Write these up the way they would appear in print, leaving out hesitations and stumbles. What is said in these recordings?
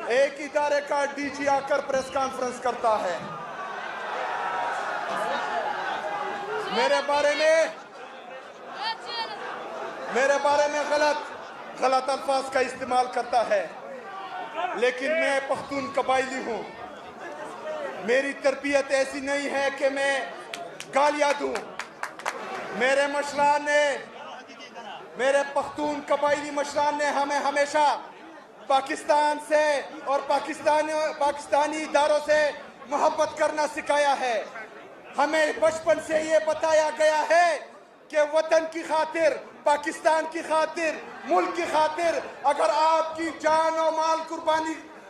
ایک ادارے کا ڈی جی آ کر پریس کانفرنس کرتا ہے، میرے بارے میں غلط الفاظ کا استعمال کرتا ہے، لیکن میں پختون قبائلی ہوں۔ میری تربیت ایسی نہیں ہے کہ میں گالیاں دوں۔ میرے پختون قبائلی مشران نے ہمیں ہمیشہ پاکستان سے اور پاکستانی اداروں سے محبت کرنا سکھایا ہے۔ ہمیں بچپن سے یہ بتایا گیا ہے کہ وطن کی خاطر، پاکستان کی خاطر، ملک کی خاطر اگر آپ کی جان و مال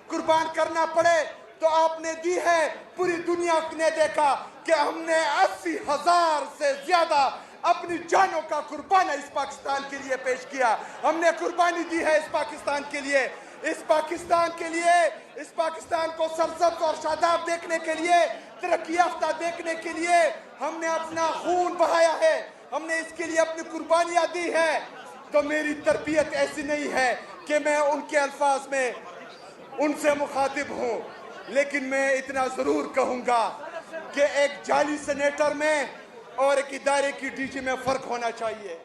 قربان کرنا پڑے تو آپ نے دی ہے۔ پوری دنیا نے دیکھا کہ ہم نے 80,000 سے زیادہ اپنی جانوں کا قربانہ اس پاکستان کے لیے پیش کیا۔ ہم نے قربانی دی ہے اس پاکستان کے لیے، اس پاکستان کو سرسبز اور شاداب دیکھنے کے لیے، ترقی یافتہ دیکھنے کے لیے ہم نے اپنا خون بہایا ہے، ہم نے اس کے لیے اپنی قربانیاں دی ہے۔ تو میری تربیت ایسی نہیں ہے کہ میں ان کے الفاظ میں ان سے مخاطب ہوں، لیکن میں اتنا ضرور کہوں گا کہ ایک جعلی سینیٹر میں اور ایک ادارے کی ڈی جی میں فرق ہونا چاہیے۔